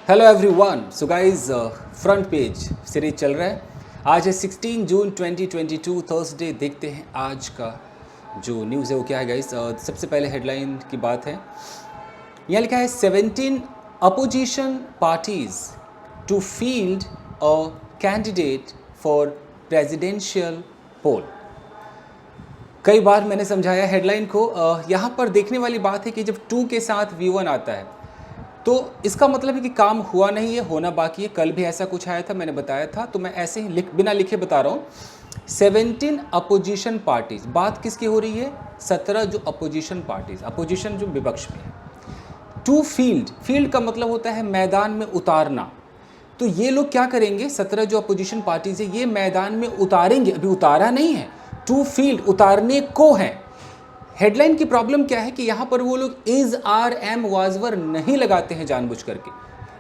Hello everyone. So guys, front page series चल रहा है। आज है 16 जून 2022 थर्सडे। देखते हैं आज का जो न्यूज़ है वो क्या है गाइस। सबसे पहले हेडलाइन की बात है। यहाँ लिखा है 17 opposition parties to field a candidate for presidential poll. कई बार मैंने समझाया हेडलाइन को। यहाँ पर देखने वाली बात है कि जब 2 के साथ V1 आता है तो इसका मतलब है कि काम हुआ नहीं है, होना बाकी है। कल भी ऐसा कुछ आया था, मैंने बताया था, तो मैं ऐसे ही बिना लिखे बता रहा हूँ। 17 अपोजिशन पार्टीज, बात किसकी हो रही है? 17 जो अपोजिशन पार्टीज, अपोजिशन जो विपक्ष में है। टू फील्ड, फील्ड का मतलब होता है मैदान में उतारना। तो ये लोग क्या करेंगे? 17 जो अपोजिशन पार्टीज है ये मैदान में उतारेंगे, अभी उतारा नहीं है। टू फील्ड, उतारने को है। हेडलाइन की प्रॉब्लम क्या है कि यहाँ पर वो लोग is are am was were नहीं लगाते हैं जानबूझ करके,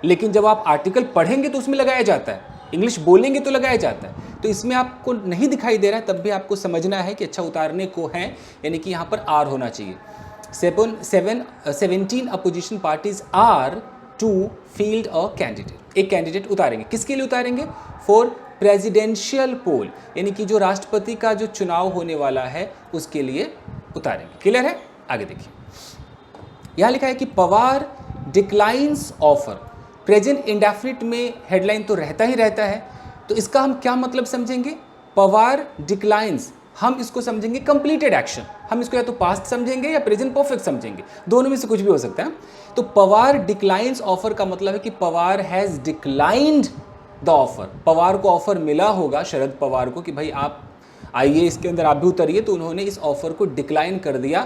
लेकिन जब आप आर्टिकल पढ़ेंगे तो उसमें लगाया जाता है, इंग्लिश बोलेंगे तो लगाया जाता है। तो इसमें आपको नहीं दिखाई दे रहा है, तब भी आपको समझना है कि अच्छा उतारने को है, यानी कि यहाँ पर आर होना चाहिए। 17 opposition parties are to field a candidate, एक कैंडिडेट उतारेंगे। किसके लिए उतारेंगे? फॉर प्रेसिडेंशियल पोल, यानी कि जो राष्ट्रपति का जो चुनाव होने वाला है उसके लिए उतारेंगे। क्लियर है? आगे देखिए, यहां लिखा है कि Pawar declines offer. Present indefinite में हेडलाइन तो रहता ही रहता है, तो इसका हम क्या मतलब समझेंगे? पवार डिक्लाइंस, हम इसको समझेंगे कंप्लीटेड एक्शन। हम इसको या तो पास्ट समझेंगे या प्रेजेंट परफेक्ट समझेंगे, दोनों में से कुछ भी हो सकता है। तो पवार डिक्लाइंस ऑफर का मतलब है कि Pawar has declined the offer. Pawar को ऑफर मिला होगा, शरद पवार को, कि भाई आप आइए इसके अंदर आप भी उतरिए, तो उन्होंने इस ऑफर को डिक्लाइन कर दिया,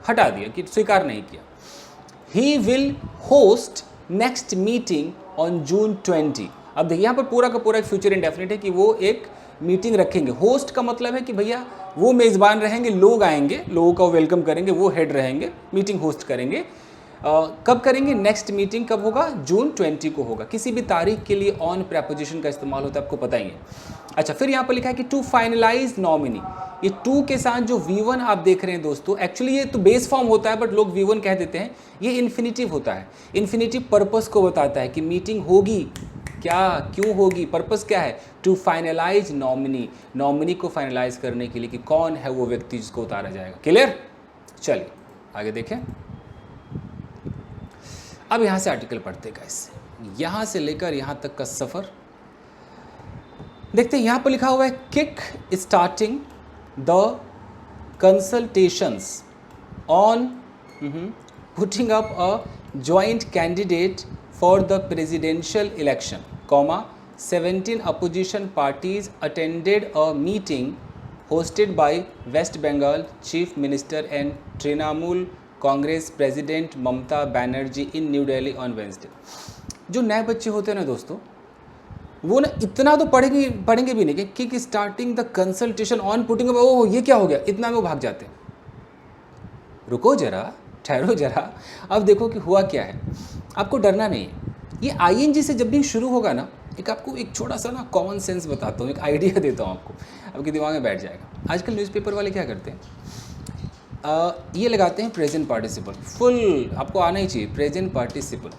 हटा दिया, कि स्वीकार नहीं किया। He will host next meeting on June 20। अब देखिए यहाँ पर पूरा का पूरा एक फ्यूचर इंडेफिनिट है कि वो एक मीटिंग रखेंगे। होस्ट का मतलब है कि भैया वो मेज़बान रहेंगे, लोग आएंगे, लोगों का वेलकम करेंगे, वो हेड रहेंगे, मीटिंग होस्ट करेंगे। कब करेंगे? नेक्स्ट मीटिंग कब होगा? जून 20 को होगा। किसी भी तारीख के लिए ऑन प्रेपोजिशन का इस्तेमाल होता है, आपको पता ही है। अच्छा, फिर यहाँ पर लिखा है कि टू फाइनलाइज नॉमिनी। ये टू के साथ जो V1 आप देख रहे हैं दोस्तों, एक्चुअली ये तो बेस फॉर्म होता है, बट लोग V1 कह देते हैं। ये इन्फिनिटिव होता है। इन्फिनिटिव पर्पस को बताता है कि मीटिंग होगी, क्या, क्यों होगी, पर्पस क्या है? टू फाइनलाइज नॉमिनी, नॉमिनी को फाइनलाइज करने के लिए कि कौन है वो व्यक्ति जिसको उतारा जाएगा। क्लियर? चलिए आगे देखें। अब यहाँ से आर्टिकल पढ़ते गाइस, यहाँ से लेकर यहाँ तक का सफ़र देखते हैं। यहाँ पर लिखा हुआ है kick starting the consultations on putting up a joint candidate for the presidential election, 17 opposition parties attended a meeting hosted by West Bengal Chief Minister and Trinamool Congress president Mamata Banerjee in New Delhi on Wednesday. जो नए बच्चे होते हैं ना दोस्तों, वो ना इतना तो पढ़ेंगे भी नहीं कि kick starting the consultation on putting, ओह ये क्या हो गया, इतना में वो भाग जाते हैं। रुको जरा, ठहरो जरा, अब देखो कि हुआ क्या है। आपको डरना नहीं है। ये ING से जब भी शुरू होगा ना, एक आपको एक छोटा सा ना कॉमन सेंस बताता हूँ, एक आइडिया देता हूँ आपको, आपके दिमाग में बैठ जाएगा। आजकल न्यूज़पेपर वाले क्या करते हैं, ये लगाते हैं प्रेजेंट पार्टिसिपल, फुल आपको आना ही चाहिए प्रेजेंट पार्टिसिपल।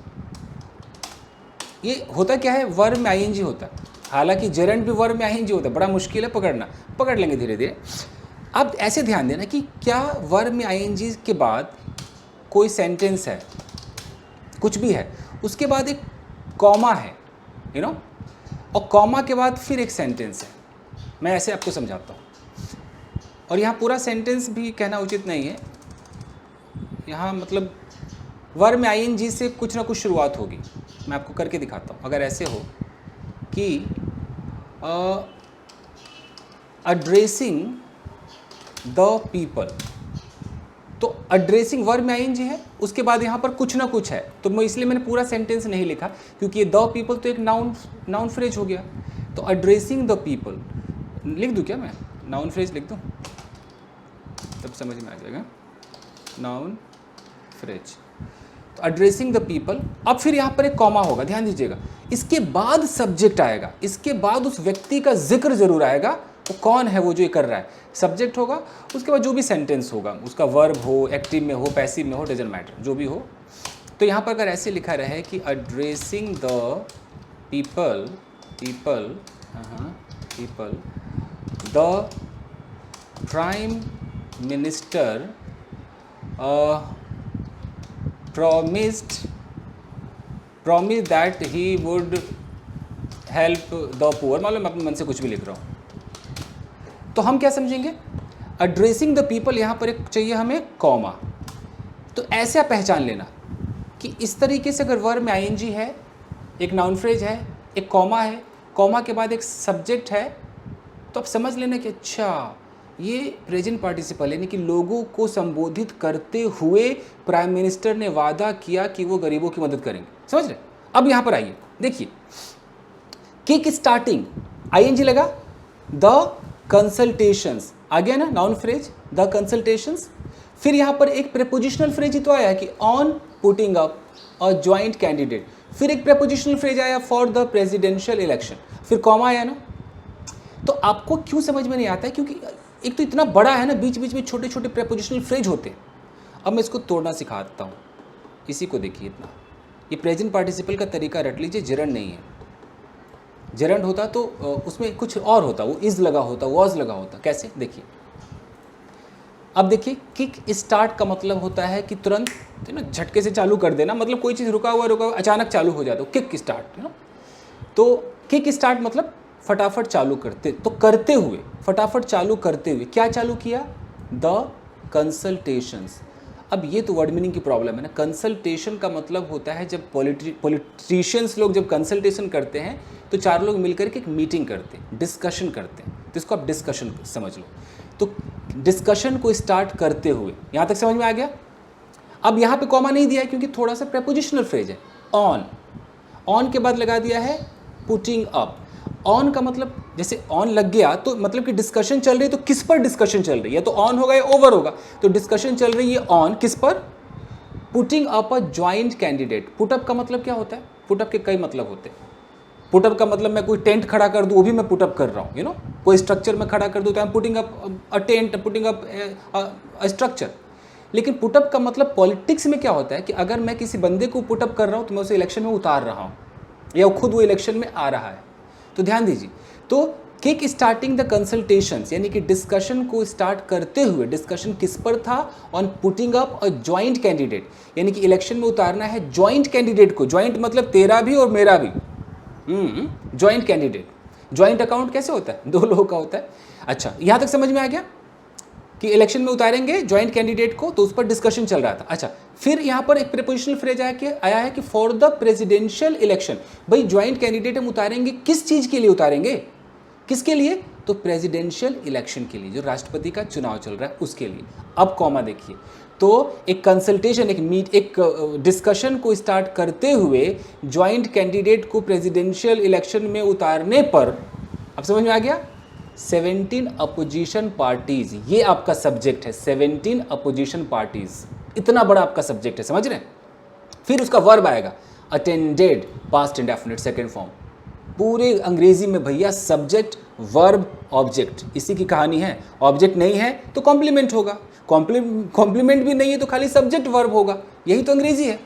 ये होता क्या है, वर्ब में ING होता है, हालांकि जेरेंट भी वर्ब में ING होता है, बड़ा मुश्किल है पकड़ना, पकड़ लेंगे धीरे धीरे। अब ऐसे ध्यान देना कि क्या वर्ब में ING के बाद कोई सेंटेंस है, कुछ भी है, उसके बाद एक कॉमा है, यू नो, और कॉमा के बाद फिर एक सेंटेंस है। मैं ऐसे आपको समझाता हूँ, और यहाँ पूरा सेंटेंस भी कहना उचित नहीं है। यहाँ मतलब वर्ब में ING से कुछ ना कुछ शुरुआत होगी। मैं आपको करके दिखाता हूँ। अगर ऐसे हो कि एड्रेसिंग द पीपल, तो एड्रेसिंग वर्ब में ING है, उसके बाद यहाँ पर कुछ ना कुछ है, तो मैं इसलिए मैंने पूरा सेंटेंस नहीं लिखा, क्योंकि ये द पीपल तो एक नाउन फ्रेज हो गया। तो एड्रेसिंग द पीपल लिख दूँ क्या? मैं नाउन फ्रेज लिख दूँ, तब समझ में आ जाएगा। नाउन फ्रेज, तो एड्रेसिंग द पीपल। अब फिर यहाँ पर एक कॉमा होगा, ध्यान दीजिएगा। इसके बाद सब्जेक्ट आएगा, इसके बाद उस व्यक्ति का जिक्र जरूर आएगा, वो कौन है वो जो ये कर रहा है, सब्जेक्ट होगा। उसके बाद जो भी सेंटेंस होगा, उसका वर्ब हो, एक्टिव में हो, पैसिव में हो, डजंट मैटर, जो भी हो, तो यहाँ पर अगर ऐसे लिखा रहे कि addressing the people the prime minister promised that he would help the poor, मालूम मैं अपने मन से कुछ भी लिख रहा हूँ। तो हम क्या समझेंगे, एड्रेसिंग द पीपल, यहाँ पर एक चाहिए हमें कॉमा। तो ऐसे आप पहचान लेना कि इस तरीके से अगर वर्ब में आईएनजी है, एक नाउन फ्रेज है, एक कॉमा है, कॉमा के बाद एक सब्जेक्ट है, तो आप समझ लेना कि अच्छा ये प्रेजेंट पार्टिसिपल यानी कि लोगों को संबोधित करते हुए प्राइम मिनिस्टर ने वादा किया कि वो गरीबों की मदद करेंगे। समझ रहे? अब यहाँ पर आइए, देखिए किक स्टार्टिंग आईएनजी लगा, द कंसल्टेशंस आ गया ना, नाउन फ्रेज द कंसल्टेशंस। फिर यहाँ पर एक प्रेपोजिशनल फ्रेज ही तो आया कि on putting up a joint candidate, फिर एक प्रेपोजिशनल फ्रेज आया फॉर द प्रेसिडेंशियल इलेक्शन, फिर कॉमा आया ना। तो आपको क्यों समझ में नहीं आता है, क्योंकि एक तो इतना बड़ा है ना, बीच बीच में छोटे छोटे प्रेपोजिशनल फ्रेज होते हैं। अब मैं इसको तोड़ना सिखाता हूँ, इसी को देखिए, इतना ये प्रेजेंट पार्टिसिपल का तरीका रट लीजिए, जेरंड नहीं है। जेरंड होता तो उसमें कुछ और होता, वो इज लगा होता, वॉज लगा होता। कैसे, देखिए। अब देखिए, किक स्टार्ट का मतलब होता है कि तुरंत ना झटके से चालू कर देना, मतलब कोई चीज़ रुका हुआ अचानक चालू हो जाता, किक स्टार्ट है ना। तो किक स्टार्ट मतलब फटाफट चालू करते, तो करते हुए, फटाफट चालू करते हुए क्या चालू किया, द कंसल्टेशंस। अब ये तो वर्ड मीनिंग की प्रॉब्लम है ना। कंसल्टेशन का मतलब होता है जब पॉलिटिशियंस लोग जब कंसल्टेशन करते हैं तो चार लोग मिलकर के एक मीटिंग करते हैं, डिस्कशन करते हैं, तो इसको आप डिस्कशन समझ लो। तो डिस्कशन को स्टार्ट करते हुए, यहाँ तक समझ में आ गया। अब यहाँ पे कॉमा नहीं दिया है क्योंकि थोड़ा सा प्रेपोजिशनल फ्रेज है। ऑन के बाद लगा दिया है पुटिंग अप। ऑन का मतलब जैसे ऑन लग गया तो मतलब कि डिस्कशन चल रही है, तो किस पर डिस्कशन चल रही है, तो ऑन होगा या ओवर होगा। तो डिस्कशन चल रही है ऑन, किस पर, putting up a joint candidate. Put up का मतलब क्या होता है, पुटअप के कई मतलब होते हैं। पुटअप का मतलब मैं कोई टेंट खड़ा कर दूं, वो भी मैं पुटअप कर रहा हूँ, यू नो। कोई स्ट्रक्चर में खड़ा कर दूं तो I am putting up a tent, putting up a structure. लेकिन पुटअप का मतलब पॉलिटिक्स में क्या होता है कि अगर मैं किसी बंदे को पुटअप कर रहा हूँ तो मैं उसे इलेक्शन में उतार रहा हूँ या खुद वो इलेक्शन में आ रहा है। तो ध्यान दीजिए, तो किक स्टार्टिंग द कंसल्टेशंस यानी कि डिस्कशन को स्टार्ट करते हुए, डिस्कशन किस पर था, on putting up a joint candidate, यानी कि इलेक्शन में उतारना है ज्वाइंट कैंडिडेट को। ज्वाइंट मतलब तेरा भी और मेरा भी, ज्वाइंट कैंडिडेट। ज्वाइंट अकाउंट कैसे होता है, दो लोगों का होता है। अच्छा, यहां तक समझ में आ गया कि इलेक्शन में उतारेंगे ज्वाइंट कैंडिडेट को, तो उस पर डिस्कशन चल रहा था। अच्छा, फिर यहाँ पर एक प्रीपोजिशनल फ्रेज आया है कि फॉर द प्रेसिडेंशियल इलेक्शन। भाई ज्वाइंट कैंडिडेट हम उतारेंगे, किस चीज के लिए उतारेंगे, किसके लिए, तो प्रेसिडेंशियल इलेक्शन के लिए, जो राष्ट्रपति का चुनाव चल रहा है उसके लिए। अब कॉमा देखिए, तो एक कंसल्टेशन, एक डिस्कशन को स्टार्ट करते हुए ज्वाइंट कैंडिडेट को प्रेसिडेंशियल इलेक्शन में उतारने पर, अब समझ में आ गया, 17 अपोजिशन पार्टीज, ये आपका सब्जेक्ट है। 17 अपोजिशन पार्टीज, इतना बड़ा आपका सब्जेक्ट है, समझ रहे हैं। फिर उसका वर्ब आएगा, attended, past indefinite second form. पूरे अंग्रेजी में भैया सब्जेक्ट, वर्ब, ऑब्जेक्ट, इसी की कहानी है। ऑब्जेक्ट नहीं है तो कॉम्प्लीमेंट होगा, कॉम्प्लीमेंट भी नहीं है तो खाली सब्जेक्ट वर्ब होगा, यही तो अंग्रेजी है।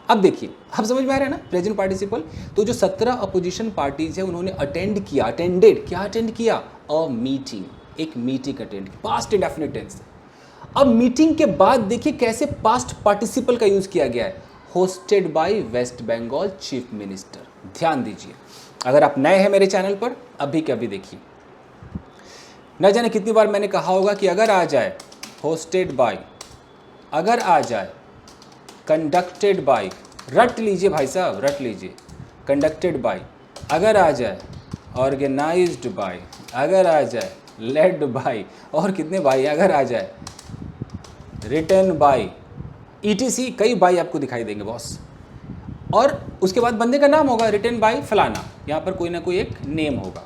अब देखिए, अब समझ में आ रहा है ना प्रेजेंट पार्टिसिपल। तो जो 17 अपोजिशन पार्टीज है उन्होंने अटेंड किया, अटेंडेड, क्या अटेंड किया, अ मीटिंग, एक meeting attend, past indefinite tense. अब मीटिंग के बाद देखिए कैसे पास्ट पार्टिसिपल का यूज किया गया है, hosted by West Bengal chief minister. ध्यान दीजिए, अगर आप नए हैं मेरे चैनल पर, अभी के अभी देखिए। न जाने कितनी बार मैंने कहा होगा कि अगर आ जाए होस्टेड बाय, अगर आ जाए कंडक्टेड बाय, रट लीजिए भाई साहब, रट लीजिए, कंडक्टेड बाय, अगर आ जाए ऑर्गेनाइज्ड बाय, अगर आ जाए लेड बाय, और कितने बाय, अगर आ जाए रिटन बाय, ETC, कई बाय आपको दिखाई देंगे बॉस। और उसके बाद बंदे का नाम होगा, रिटन बाय फलाना, यहाँ पर कोई ना कोई एक नेम होगा।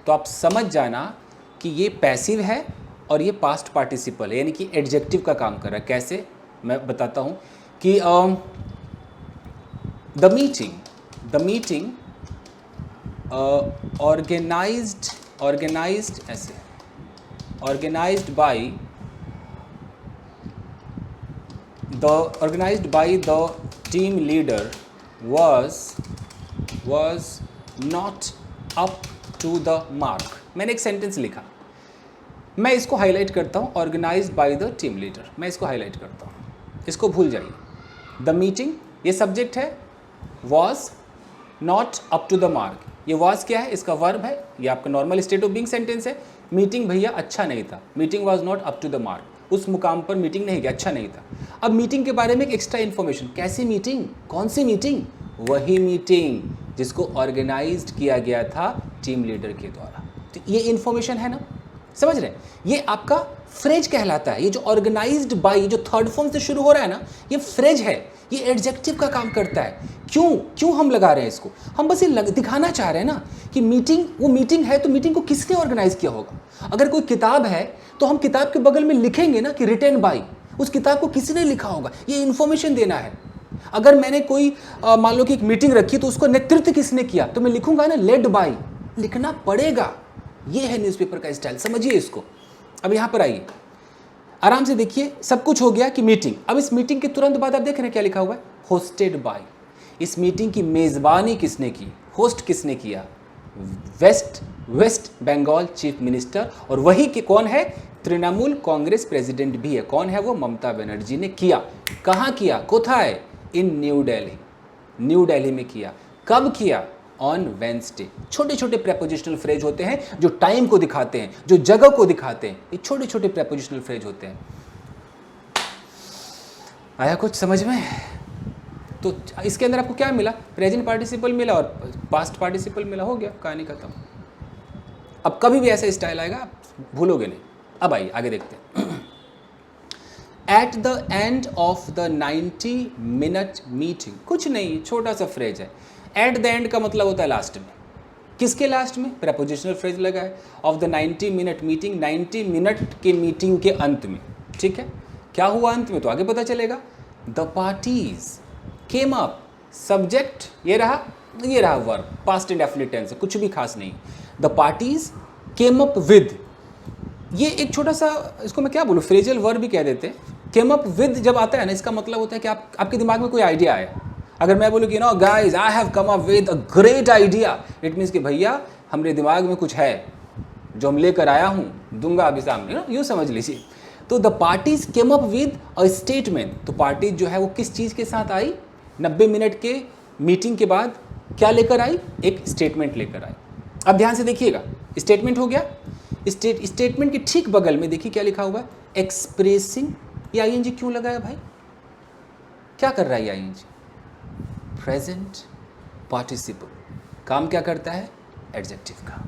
तो आप समझ जाना कि ये पैसिव है और ये पास्ट पार्टिसिपल है, यानी कि एडजेक्टिव का काम कर रहा है। कैसे, मैं बताता हूँ कि द मीटिंग ऑर्गेनाइज्ड ऐसे, organized by the team leader was not up to the mark। मैंने एक सेंटेंस लिखा, मैं इसको हाईलाइट करता हूँ, organized by the team leader, मैं इसको हाईलाइट करता हूँ, इसको भूल जाइए। द मीटिंग, ये सब्जेक्ट है, was not up to the mark, ये was क्या है, इसका वर्ब है, ये आपका normal state of being sentence है। मीटिंग भैया अच्छा नहीं था, meeting was not up to the mark, उस मुकाम पर मीटिंग नहीं गया, अच्छा नहीं था। अब मीटिंग के बारे में एक एक्स्ट्रा इन्फॉर्मेशन, कैसी मीटिंग, कौन सी मीटिंग, वही मीटिंग जिसको ऑर्गेनाइज्ड किया गया था टीम लीडर के द्वारा। तो ये इन्फॉर्मेशन है ना, समझ रहे हैं, ये आपका फ्रेज कहलाता है। ये जो ऑर्गेनाइज्ड बाय, जो थर्ड फॉर्म से शुरू हो रहा है ना, ये फ्रेज है, ये एडजेक्टिव का काम करता है। क्यों हम लगा रहे हैं इसको, हम बस ये दिखाना चाह रहे हैं ना कि मीटिंग, वो मीटिंग है तो मीटिंग को किसने ऑर्गेनाइज किया होगा। अगर कोई किताब है तो हम किताब के बगल में लिखेंगे ना कि रिटन बाय, उस किताब को किसने लिखा होगा, ये इन्फॉर्मेशन देना है। अगर मैंने कोई मान लो कि एक मीटिंग रखी तो उसको नेतृत्व किसने किया, तो मैं लिखूंगा ना लेड बाय, लिखना पड़ेगा। ये है न्यूज़पेपर का स्टाइल, समझिए इसको। अब यहाँ पर आइए, आराम से देखिए, सब कुछ हो गया कि मीटिंग। अब इस मीटिंग के तुरंत बाद आप देख रहे हैं क्या लिखा हुआ है, होस्टेड बाय। इस मीटिंग की मेज़बानी किसने की, होस्ट किसने किया, वेस्ट बंगाल चीफ मिनिस्टर, और वही के कौन है, तृणमूल कांग्रेस प्रेसिडेंट भी है। कौन है वो, ममता बनर्जी ने किया। कहाँ किया, कोथाय, इन न्यू दिल्ली, न्यू दिल्ली में किया। कब किया, ऑन वेंसडे। छोटे छोटे प्रेपोजिशनल फ्रेज होते हैं जो टाइम को दिखाते हैं, जो जगह को दिखाते हैं, ये छोटे छोटे प्रेपोजिशनल फ्रेज होते हैं। आया कुछ समझ में? तो इसके अंदर आपको क्या मिला, प्रेजेंट पार्टिसिपल मिला और पास्ट पार्टिसिपल मिला, हो गया, कहानी खत्म। अब कभी भी ऐसा स्टाइल आएगा आप भूलोगे नहीं। अब आइए आगे देखते हैं। At the end of the 90-minute meeting, कुछ नहीं, छोटा सा फ्रेज है। एट द एंड का मतलब होता है लास्ट में। किसके लास्ट में, प्रेपोजिशनल फ्रेज लगा है। Of the 90-minute meeting, 90 minute के मीटिंग के अंत में, ठीक है। क्या हुआ अंत में तो आगे पता चलेगा। The parties came up, subject ये रहा वर्ब, पास्ट इंडेफिनिट टेंस है, कुछ भी खास नहीं। The parties came up with, ये एक छोटा सा, इसको मैं क्या बोलूँ, फ्रेजल वर्ब भी कह देते हैं। केम अप विद जब आता है ना, इसका मतलब होता है कि आपके दिमाग में कोई आइडिया आया। अगर मैं बोलूँ कि no guys I have come up with a great idea, it means कि भैया हमारे दिमाग में कुछ है जो हम लेकर आया हूँ, दूंगा अभी सामने, यूँ समझ लीजिए। तो the parties came up with a statement, तो पार्टीज जो है वो किस चीज़ के साथ आई, 90 मिनट के मीटिंग के बाद क्या लेकर आई, एक स्टेटमेंट लेकर आई। अब ध्यान से देखिएगा, स्टेटमेंट हो गया। स्टेटमेंट के ठीक बगल में देखिए क्या लिखा हुआ है, एक्सप्रेसिंग। ये आईएनजी क्यों लगाया भाई, क्या कर रहा है ये आईएनजी, प्रेजेंट पार्टिसिपल, काम क्या करता है, एडजेक्टिव का।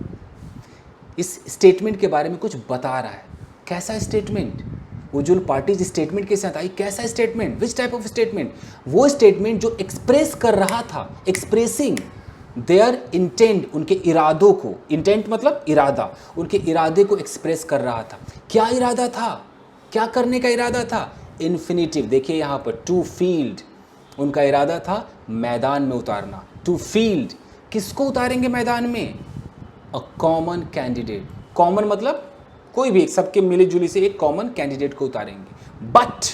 इस स्टेटमेंट के बारे में कुछ बता रहा है। कैसा स्टेटमेंट, वो जो पार्टीज स्टेटमेंट के साथ आई, कैसा statement, which type of statement, वो स्टेटमेंट जो एक्सप्रेस कर रहा था, एक्सप्रेसिंग देयर इंटेंट, उनके इरादों को, इंटेंट मतलब इरादा, उनके इरादे को एक्सप्रेस कर रहा था। क्या इरादा था, क्या करने का इरादा था, इन्फिनिटिव। देखिए यहाँ पर टू फील्ड, उनका इरादा था मैदान में उतारना। टू फील्ड, किसको उतारेंगे मैदान में, अ कॉमन कैंडिडेट। कॉमन मतलब कोई भी एक, सबके मिली जुली से एक कॉमन कैंडिडेट को उतारेंगे। But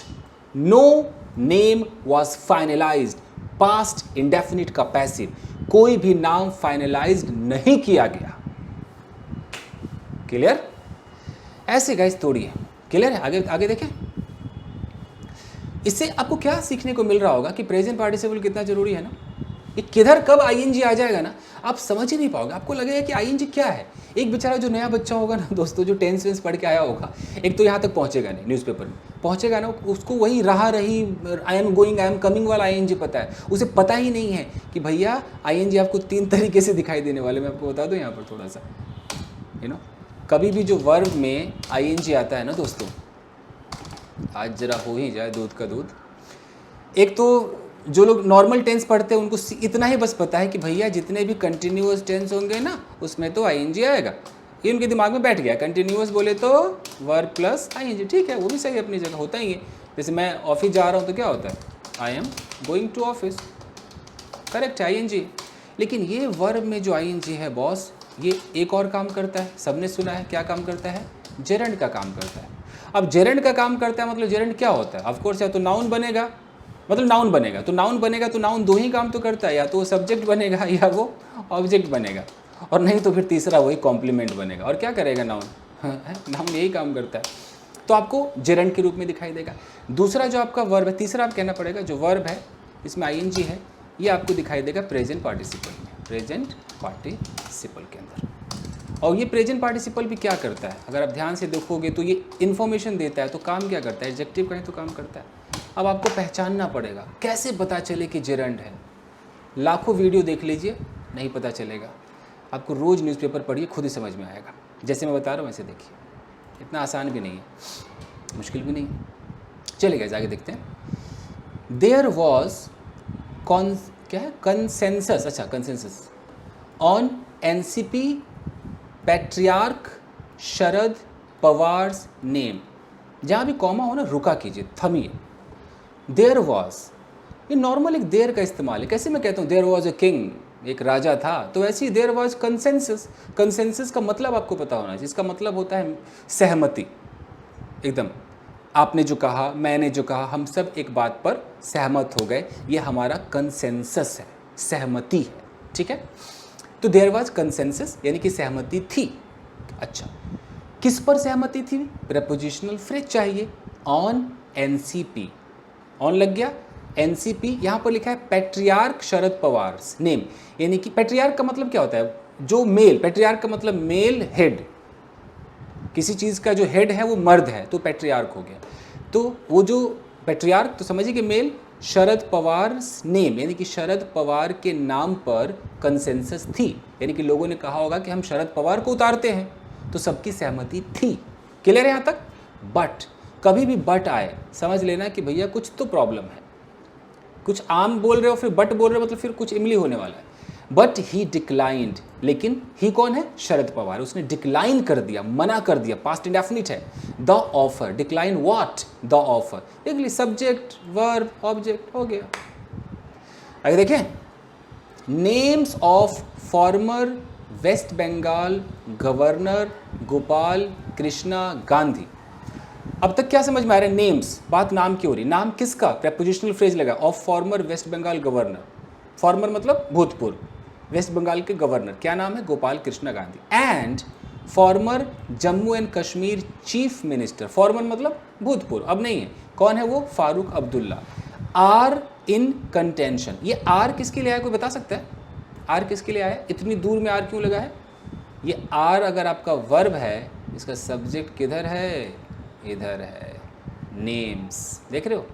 no name was finalized, past indefinite का पैसिव, कोई भी नाम फाइनलाइज्ड नहीं किया गया। क्लियर, ऐसे गाइस थोड़ी है, क्लियर है। आगे देखें, इससे आपको क्या सीखने को मिल रहा होगा कि प्रेजेंट पार्टिसिपल कितना जरूरी है ना। ये किधर कब आईएनजी आ जाएगा ना, आप समझ ही नहीं पाओगे। आपको लगेगा कि आईएनजी क्या है। एक बेचारा जो नया बच्चा होगा ना दोस्तों, जो टेंस वेंस पढ़ के आया होगा, एक तो यहाँ तक पहुँचेगा नहीं, न्यूज़पेपर में पहुँचेगा ना, उसको वही रही, आई am going, I am coming वाला आईएनजी पता है। उसे पता ही नहीं है कि भैया आईएनजी आपको 3 तरीके से दिखाई देने वाले। मैं आपको बता दूँ यहाँ पर थोड़ा सा, कभी भी जो वर्ब में आईएनजी आता है ना दोस्तों, आज जरा हो ही जाए दूध का दूध। एक तो जो लोग नॉर्मल टेंस पढ़ते हैं उनको इतना ही बस पता है कि भैया जितने भी कंटिन्यूअस टेंस होंगे ना उसमें तो आईएनजी आएगा, ये उनके दिमाग में बैठ गया। कंटिन्यूअस बोले तो वर्ब प्लस आईएनजी, ठीक है, वो भी सही अपनी जगह, होता ही है। जैसे मैं ऑफिस जा रहा हूँ तो क्या होता है, I am going to office, correct है आईएनजी। लेकिन ये वर्ब में जो आईएनजी है बॉस, ये एक और काम करता है, सबने सुना है, क्या काम करता है, जेरंड का काम करता है। अब जेरंड का काम करता है मतलब जेरंड क्या होता है, ऑफकोर्स या तो नाउन बनेगा मतलब नाउन बनेगा। तो नाउन बनेगा तो नाउन दो ही काम तो करता है, या तो वो सब्जेक्ट बनेगा या वो ऑब्जेक्ट बनेगा, और नहीं तो फिर तीसरा वही कॉम्प्लीमेंट बनेगा। और क्या करेगा नाउन? नाउन यही काम करता है। तो आपको जेरंड के रूप में दिखाई देगा। दूसरा जो आपका वर्ब है, तीसरा आप कहना पड़ेगा, जो वर्ब है इसमें आईएनजी है, ये आपको दिखाई देगा प्रेजेंट पार्टिसिपल में, प्रेजेंट पार्टिसिपल के अंदर। और ये प्रेजेंट पार्टिसिपल भी क्या करता है, अगर आप ध्यान से देखोगे तो ये इन्फॉर्मेशन देता है। तो काम क्या करता है? एडजेक्टिव कहें तो काम करता है। अब आपको पहचानना पड़ेगा, कैसे पता चले कि जेरंड है? लाखों वीडियो देख लीजिए, नहीं पता चलेगा। आपको रोज़ न्यूज़पेपर पढ़िए, खुद ही समझ में आएगा। जैसे मैं बता रहा हूँ वैसे देखिए, इतना आसान भी नहीं है, मुश्किल भी नहीं है। चलिए आगे देखते हैं। देयर वॉज क्या है? कंसेंसस, अच्छा consensus on NCP patriarch Sharad Pawar's name. जहाँ भी कॉमा हो ना, रुका कीजिए, थमिए। देयर वॉज, ये नॉर्मल एक देयर का इस्तेमाल है। कैसे मैं कहता हूँ देयर वॉज ए किंग, एक राजा था, तो ऐसे ही देयर वॉज कंसेंसस। कंसेंसस का मतलब आपको पता होना चाहिए। इसका मतलब होता है सहमति, एकदम आपने जो कहा, मैंने जो कहा, हम सब एक बात पर सहमत हो गए, ये हमारा कंसेंसस है, सहमति है। ठीक है, तो देयर वाज कंसेंसस यानी कि सहमति थी। अच्छा, किस पर सहमति थी? प्रेपोजिशनल फ्रेज चाहिए। ऑन एनसीपी, ऑन लग गया, एनसीपी यहाँ पर लिखा है पैट्रियार्क शरद पवार नेम, यानी कि पैट्रियार्क का मतलब क्या होता है? जो मेल, पैट्रियार्क का मतलब मेल हेड, किसी चीज़ का जो हेड है वो मर्द है, तो पैट्रियार्क हो गया। तो वो जो पैट्रियार्क, तो समझिए कि मेल, शरद पवार नेम यानी कि शरद पवार के नाम पर कंसेंसस थी, यानी कि लोगों ने कहा होगा कि हम शरद पवार को उतारते हैं, तो सबकी सहमति थी। क्लियर है यहाँ तक? बट कभी भी बट आए, समझ लेना कि भैया कुछ तो प्रॉब्लम है। कुछ आम बोल रहे हो फिर बट बोल रहे हो, मतलब फिर कुछ इमली होने वाला है। बट ही डिक्लाइंड, लेकिन ही कौन है? शरद पवार। उसने डिक्लाइन कर दिया, मना कर दिया, पास्ट इंडेफिनिट है। The offer, decline what? The offer. देख ली, सब्जेक्ट वर्ब ऑब्जेक्ट हो गया। आगे देखें, names of former West Bengal governor Gopal Krishna Gandhi. अब तक क्या समझ में आ रहा है? नेम्स, बात नाम की हो रही। नाम किसका? प्रेपोजिशनल फ्रेज लगा, of former West Bengal governor. Former मतलब भूतपूर्व, वेस्ट बंगाल के गवर्नर क्या नाम है? Gopal Krishna Gandhi. And former Jammu and Kashmir chief minister, former मतलब भूतपूर्व, अब नहीं है, कौन है वो? Farooq Abdullah. Are in contention, ये आर किसके लिए आया, कोई बता सकता है? आर किसके लिए आया? इतनी दूर में आर क्यों लगा है? ये आर अगर आपका वर्ब है, इसका सब्जेक्ट किधर है? इधर है, नेम्स। देख रहे हो,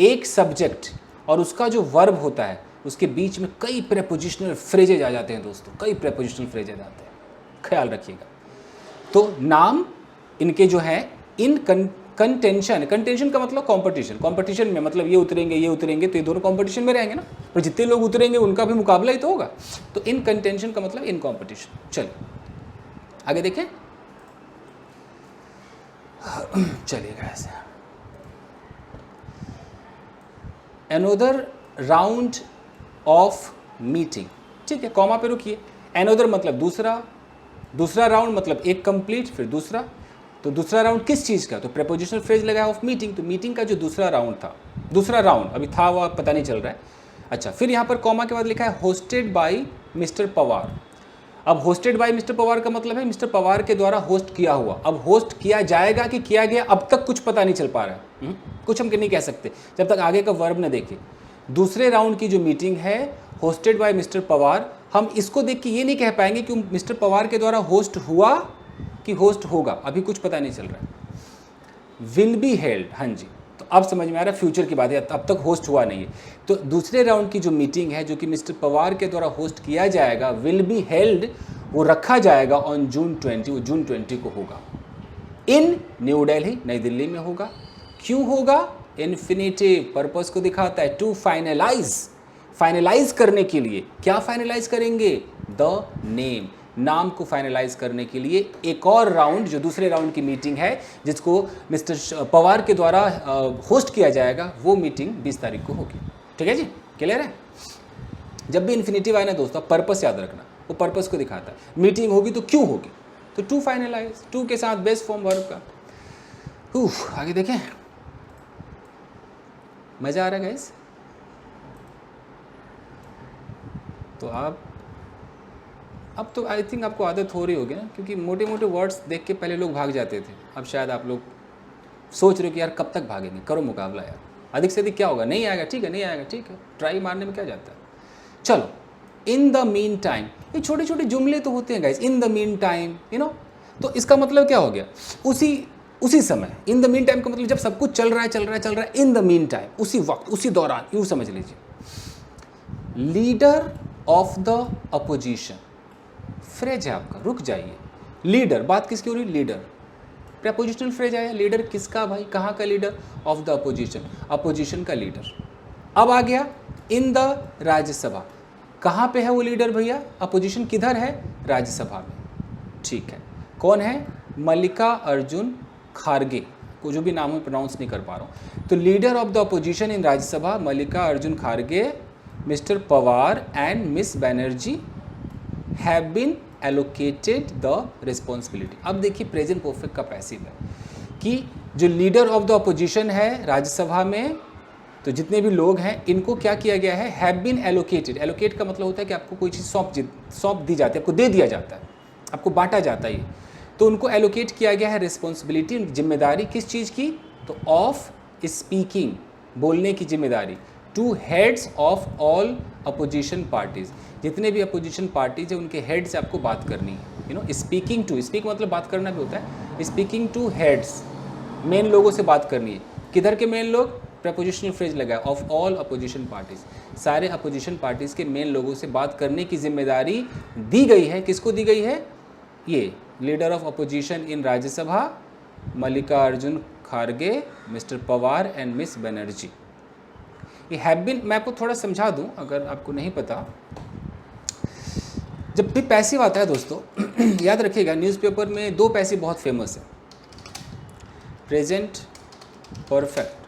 एक सब्जेक्ट और उसका जो वर्ब होता है, उसके बीच में कई प्रेपोजिशनल फ्रेजेज आ जाते हैं दोस्तों, कई प्रेपोजिशनल फ्रेजेज आते हैं, ख्याल रखिएगा। तो नाम इनके जो है इन कंटेंशन, कंटेंशन का मतलब कंपटीशन, कंपटीशन में मतलब ये उतरेंगे, तो ये दोनों कंपटीशन में रहेंगे ना, तो जितने लोग उतरेंगे उनका भी मुकाबला ही तो होगा। तो इन कंटेंशन का मतलब इन कंपटीशन। चलिए आगे देखें, चलिएगा ऐसे। एनोदर राउंड ऑफ मीटिंग, ठीक है, कॉमा पे रुकिए। एनोदर मतलब दूसरा, दूसरा राउंड मतलब एक कंप्लीट, फिर दूसरा। तो दूसरा राउंड किस चीज़ का? तो प्रेपोजिशनल फ्रेज लगा है ऑफ मीटिंग, तो मीटिंग का जो दूसरा राउंड था, दूसरा राउंड अभी था वो पता नहीं चल रहा है। अच्छा, फिर यहाँ पर कॉमा के बाद लिखा है होस्टेड बाय मिस्टर पवार। अब होस्टेड बाय मिस्टर पवार का मतलब है मिस्टर पवार के द्वारा होस्ट किया हुआ। अब होस्ट किया जाएगा कि किया गया, अब तक कुछ पता नहीं चल पा रहा है, कुछ हम नहीं कह सकते जब तक आगे का वर्ब न देखें। दूसरे राउंड की जो मीटिंग है होस्टेड बाय मिस्टर पवार, हम इसको देख के ये नहीं कह पाएंगे कि मिस्टर पवार के द्वारा होस्ट हुआ कि होस्ट होगा, अभी कुछ पता नहीं चल रहा है। विल बी हेल्ड, हाँ जी, तो अब समझ में आ रहा है फ्यूचर की बात है, अब तक होस्ट हुआ नहीं है। तो दूसरे राउंड की जो मीटिंग है जो कि मिस्टर पवार के द्वारा होस्ट किया जाएगा, विल बी हेल्ड, वो रखा जाएगा ऑन जून 20, वो जून 20 को होगा। इन न्यू दिल्ली, नई दिल्ली में होगा। क्यों होगा? इन्फिनिटिव, पर्पस को दिखाता है। टू फाइनलाइज, फाइनलाइज करने के लिए। क्या फाइनलाइज करेंगे? द नेम, नाम को फाइनलाइज करने के लिए एक और राउंड, जो दूसरे राउंड की मीटिंग है जिसको मिस्टर पवार के द्वारा होस्ट किया जाएगा, वो मीटिंग 20 तारीख को होगी। ठीक है जी, क्लियर है? जब भी इन्फिनिटिव आए ना दोस्तों, पर्पस याद रखना, वो पर्पस को दिखाता है। मीटिंग होगी तो क्यों होगी? तो टू फाइनलाइज, टू के साथ बेस फॉर्म वर्ब का। आगे देखें, मज़ा आ रहा है गाइस? तो अब तो आई थिंक आपको आदत हो रही होगी ना, क्योंकि मोटे मोटे वर्ड्स देख के पहले लोग भाग जाते थे, अब शायद आप लोग सोच रहे हो कि यार कब तक भागेंगे, करो मुकाबला यार, अधिक से अधिक क्या होगा, नहीं आएगा ठीक है, नहीं आएगा ठीक है, ट्राई मारने में क्या जाता है। चलो, इन द मीन टाइम, ये छोटे छोटे जुमले तो होते हैं guys, in the mean time, you know, तो इसका मतलब क्या हो गया, उसी समय, इन द मीन टाइम का मतलब जब सब कुछ चल रहा है, इन द मीन टाइम, उसी वक्त, उसी दौरान, यूँ समझ लीजिए। Leader of the opposition, phrase है आपका, रुक जाइए। लीडर, बात किसकी हो रही, लीडर, प्रेपोजिशनल फ्रेज आया, लीडर किसका भाई, कहाँ का leader, of the opposition, opposition का लीडर। अब आ गया इन द राज्यसभा, कहाँ पे है वो लीडर भैया, अपोजिशन किधर है, राज्यसभा में, ठीक है। कौन है, मल्लिका अर्जुन खारगे, को जो भी नाम में प्रोनाउंस नहीं कर पा रहा हूँ, तो leader of the opposition in Rajya Sabha Mallikarjun Kharge, mister Pawar and miss Banerjee have been allocated the responsibility. अब देखिए प्रेजेंट परफेक्ट का पैसिव है कि जो लीडर ऑफ द अपोजिशन है राज्यसभा में, तो जितने भी लोग हैं इनको क्या किया गया है, हैव बीन एलोकेटेड। एलोकेट का मतलब होता है कि आपको कोई चीज़ सौंप दी जाती है, आपको दे दिया जाता है, आपको बांटा जाता है, तो उनको एलोकेट किया गया है रिस्पॉन्सिबिलिटी, जिम्मेदारी किस चीज़ की, तो ऑफ स्पीकिंग, बोलने की जिम्मेदारी, two heads of all opposition parties, जितने भी अपोजिशन पार्टीज है उनके हेड से आपको बात करनी है, you know, speaking to, speak मतलब बात करना भी होता है, स्पीकिंग टू हेड्स, मेन लोगों से बात करनी है, किधर के मेन लोग, प्रपोजिशनल फ्रेज लगा है, ऑफ ऑल अपोजिशन पार्टीज, सारे अपोजिशन पार्टीज के मेन लोगों से बात करने की जिम्मेदारी दी गई है, किसको दी गई है, ये leader of opposition in Rajya Sabha Mallikarjun Kharge, mister Pawar and miss Banerjee. ये हैव बीन, मैं आपको थोड़ा समझा दूं अगर आपको नहीं पता, जब भी पैसिव आता है दोस्तों याद रखिएगा, न्यूज़पेपर में दो पैसिव बहुत फेमस है, प्रेजेंट परफेक्ट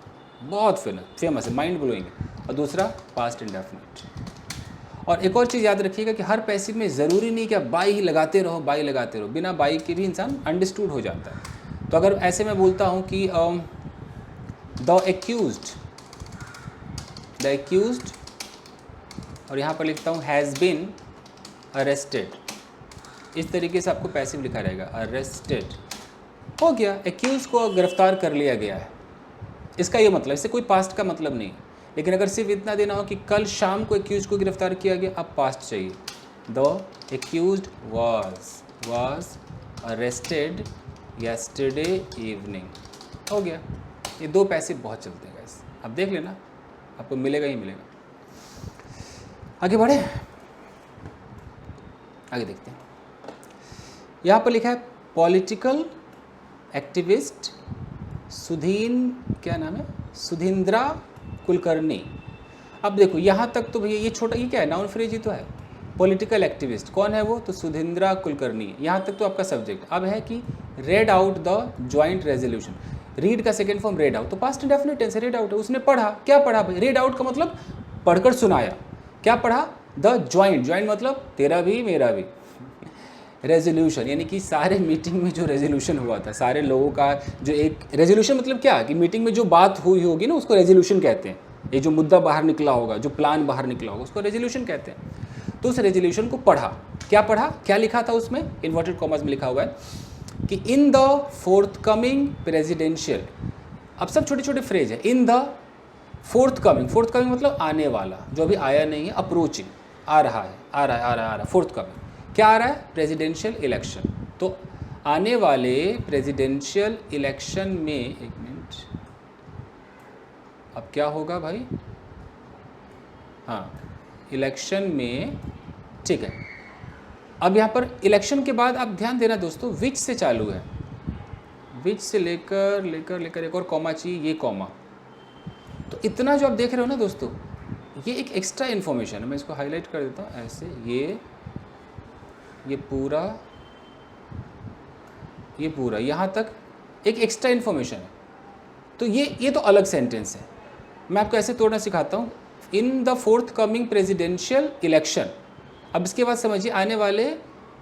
बहुत फेमस है, माइंड ब्लोइंग, और दूसरा पास्ट इंडेफिनिट। और एक और चीज़ याद रखिएगा कि हर पैसिव में ज़रूरी नहीं कि आप बाई ही लगाते रहो, बाई लगाते रहो, बिना बाई के भी इंसान अंडरस्टूड हो जाता है। तो अगर ऐसे मैं बोलता हूँ कि द एक्यूज्ड, और यहाँ पर लिखता हूँ हैज़ बीन अरेस्टेड, इस तरीके से आपको पैसिव लिखा रहेगा, अरेस्टेड, हो गया, एक्यूज को गिरफ्तार कर लिया गया है, इसका ये मतलब, इससे कोई पास्ट का मतलब नहीं, लेकिन अगर सिर्फ इतना देना हो कि कल शाम को एक्यूज को गिरफ्तार किया गया, अब पास्ट चाहिए, the accused was arrested yesterday evening, हो गया। ये दो पैसिव बहुत चलते हैं गाइस, अब देख लेना, आपको मिलेगा ही मिलेगा। आगे बढ़े, आगे देखते हैं। यहाँ पर लिखा है पॉलिटिकल एक्टिविस्ट क्या नाम है, सुधींद्रा कुलकर्णी। अब देखो यहाँ तक तो भैया ये छोटा, ये क्या है, नाउन फ्रेज ही तो है, पॉलिटिकल एक्टिविस्ट कौन है वो, तो सुधींद्रा कुलकर्णी, यहाँ तक तो आपका सब्जेक्ट। अब है कि red out the joint resolution, read का सेकेंड फॉर्म रेड आउट, तो पास्ट इंडेफिनिट टेंस है, रेड आउट है, उसने पढ़ा, क्या पढ़ा भाई, रेड आउट का मतलब पढ़कर सुनाया, क्या पढ़ा, द ज्वाइंट मतलब तेरा भी मेरा भी, रेजोल्यूशन यानी कि सारे मीटिंग में जो रेजोल्यूशन हुआ था, सारे लोगों का जो एक रेजोल्यूशन मतलब क्या कि मीटिंग में जो बात हुई होगी ना उसको रेजोल्यूशन कहते हैं, ये जो मुद्दा बाहर निकला होगा, जो प्लान बाहर निकला होगा उसको रेजोल्यूशन कहते हैं। तो उस रेजोल्यूशन को पढ़ा, क्या पढ़ा, क्या लिखा था उसमें, इन्वर्टेड कॉमर्स में लिखा हुआ है कि इन द फोर्थकमिंग प्रेसिडेंशियल, अब सब छोटे छोटे फ्रेज है, इन द फोर्थकमिंग मतलब आने वाला, जो अभी आया नहीं है, अप्रोचिंग, आ रहा है, फोर्थकमिंग क्या आ रहा है, प्रेसिडेंशियल इलेक्शन, तो आने वाले प्रेसिडेंशियल इलेक्शन में, एक मिनट, अब क्या होगा भाई, हाँ इलेक्शन में, ठीक है। अब यहाँ पर इलेक्शन के बाद आप ध्यान देना दोस्तों, विच से चालू है, विच से लेकर एक और कॉमा चाहिए, ये कॉमा, तो इतना जो आप देख रहे हो ना दोस्तों, ये एक एक्स्ट्रा इन्फॉर्मेशन है, मैं इसको हाईलाइट कर देता हूँ ऐसे, ये पूरा यहाँ तक एक एक्स्ट्रा इन्फॉर्मेशन है, तो ये तो अलग सेंटेंस है, मैं आपको ऐसे तोड़ना सिखाता हूँ, in the forthcoming presidential election. अब इसके बाद समझिए आने वाले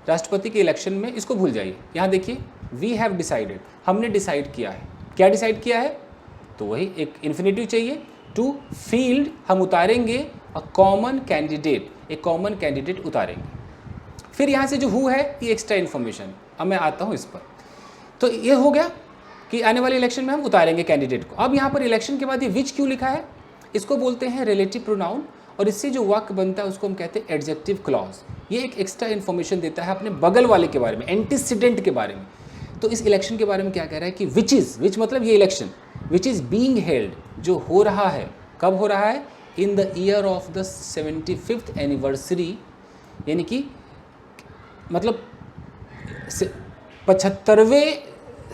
राष्ट्रपति के इलेक्शन में, इसको भूल जाइए, यहाँ देखिए वी हैव डिसाइडेड, हमने डिसाइड किया है, क्या डिसाइड किया है, तो वही एक इन्फिनेटिव चाहिए, टू फील्ड हम उतारेंगे एक कॉमन कैंडिडेट उतारेंगे। फिर यहाँ से जो हु है ये एक्स्ट्रा इन्फॉर्मेशन, अब मैं आता हूँ इस पर। तो ये हो गया कि आने वाले इलेक्शन में हम उतारेंगे कैंडिडेट को। अब यहाँ पर इलेक्शन के बाद ये विच क्यों लिखा है, इसको बोलते हैं रिलेटिव प्रोनाउन, और इससे जो वाक्य बनता है उसको हम कहते हैं एडजेक्टिव क्लॉज। ये एक एक्स्ट्रा इन्फॉर्मेशन देता है अपने बगल वाले के बारे में, एंटीसीडेंट के बारे में। तो इस इलेक्शन के बारे में क्या कह रहा है कि विच मतलब ये election, which is being held, जो हो रहा है, कब हो रहा है, in the year of the 75th anniversary, यानी कि मतलब 75वें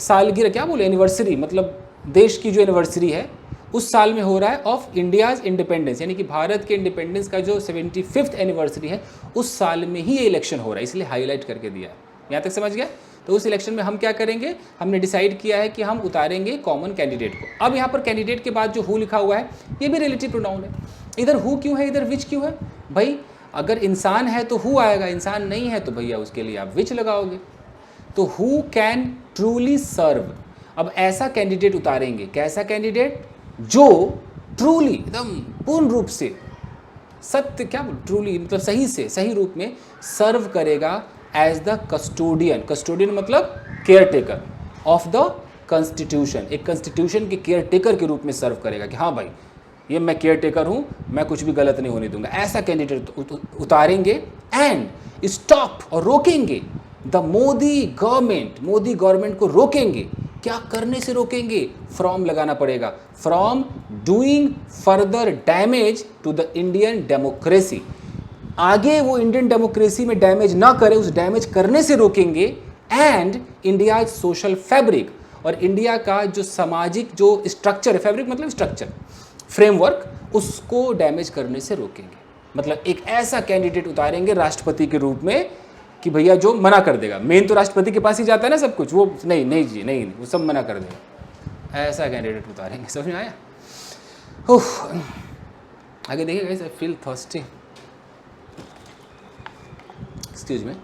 सालगिरह, क्या बोले एनिवर्सरी, मतलब देश की जो एनिवर्सरी है उस साल में हो रहा है ऑफ इंडियाज़ इंडिपेंडेंस, यानी कि भारत के इंडिपेंडेंस का जो 75th एनिवर्सरी है उस साल में ही ये इलेक्शन हो रहा है, इसलिए हाईलाइट करके दिया है। यहाँ तक समझ गया। तो उस इलेक्शन में हम क्या करेंगे, हमने डिसाइड किया है कि हम उतारेंगे कॉमन कैंडिडेट को। अब यहाँ पर कैंडिडेट के बाद जो हु लिखा हुआ है ये भी रिलेटिव प्रोनाउन है। इधर हु क्यों है, इधर विच क्यों है भाई? अगर इंसान है तो हु आएगा, इंसान नहीं है तो भैया उसके लिए आप विच लगाओगे। तो हु कैन ट्रूली सर्व। अब ऐसा कैंडिडेट उतारेंगे, कैसा कैंडिडेट, जो ट्रूली एकदम पूर्ण रूप से सत्य, क्या ट्रूली मतलब सही से सही रूप में सर्व करेगा एज द कस्टोडियन, कस्टोडियन मतलब care taker of the constitution, एक कॉन्स्टिट्यूशन के केयर टेकर के रूप में सर्व करेगा कि हाँ भाई ये मैं केयर टेकर हूँ, मैं कुछ भी गलत नहीं होने दूंगा। ऐसा कैंडिडेट उतारेंगे एंड स्टॉप, और रोकेंगे द मोदी गवर्नमेंट को रोकेंगे। क्या करने से रोकेंगे, फ्रॉम लगाना पड़ेगा, from doing further damage to the Indian democracy, आगे वो इंडियन डेमोक्रेसी में डैमेज ना करे, उस डैमेज करने से रोकेंगे। एंड इंडिया सोशल फैब्रिक, और इंडिया का जो सामाजिक जो स्ट्रक्चर है, फैब्रिक मतलब स्ट्रक्चर, फ्रेमवर्क, उसको डैमेज करने से रोकेंगे। मतलब एक ऐसा कैंडिडेट उतारेंगे राष्ट्रपति के रूप में कि भैया जो मना कर देगा, मेन तो राष्ट्रपति के पास ही जाता है ना सब कुछ, वो नहीं जी नहीं, वो सब मना कर देगा, ऐसा कैंडिडेट उतारेंगे। समझ में आया? आगे देखिए guys, I feel thirsty, excuse me.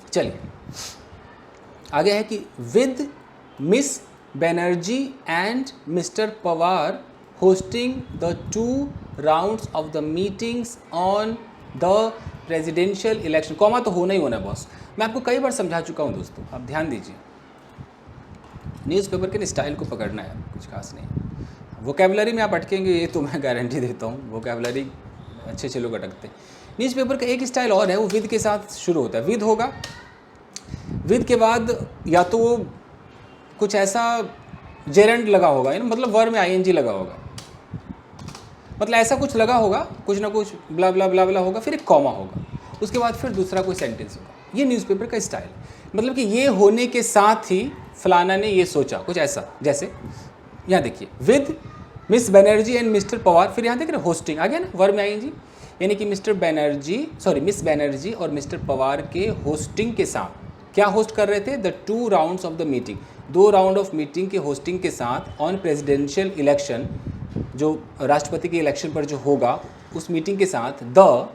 चलिए आगे है कि with miss Banerjee and mister Pawar hosting the 2 rounds of the meetings on the presidential election, comma तो होना ही होना है बॉस, मैं आपको कई बार समझा चुका हूँ दोस्तों, आप ध्यान दीजिए। न्यूज़पेपर के स्टाइल को पकड़ना है, कुछ खास नहीं। वोकैबुलरी में आप अटकेंगे ये तो मैं गारंटी देता हूँ, वोकैबुलरी अच्छे लोग अटकते हैं। न्यूज़पेपर का एक स्टाइल और है, वो विद के साथ शुरू होता है। विद होगा, विद के बाद या तो वो कुछ ऐसा जेरेंट लगा होगा, मतलब वर्ब में आईएनजी लगा होगा, मतलब ऐसा कुछ लगा होगा, कुछ ना कुछ ब्ला ब्ला ब्ला ब्ला होगा, फिर एक कॉमा होगा, उसके बाद फिर दूसरा कोई सेंटेंस होगा। ये न्यूज़पेपर का स्टाइल, मतलब कि ये होने के साथ ही फलाना ने ये सोचा, कुछ ऐसा। जैसे यहाँ देखिए, with miss Banerjee and mister Pawar, फिर यहाँ देख रहे हैं होस्टिंग आ गया ना, वर्ब में आएंगी, यानी कि मिस बनर्जी और मिस्टर पवार के होस्टिंग के साथ क्या होस्ट कर रहे थे, the 2 rounds of the meeting, 2 round of meeting के होस्टिंग के साथ ऑन प्रेसिडेंशियल इलेक्शन, जो राष्ट्रपति के इलेक्शन पर जो होगा उस मीटिंग के साथ, the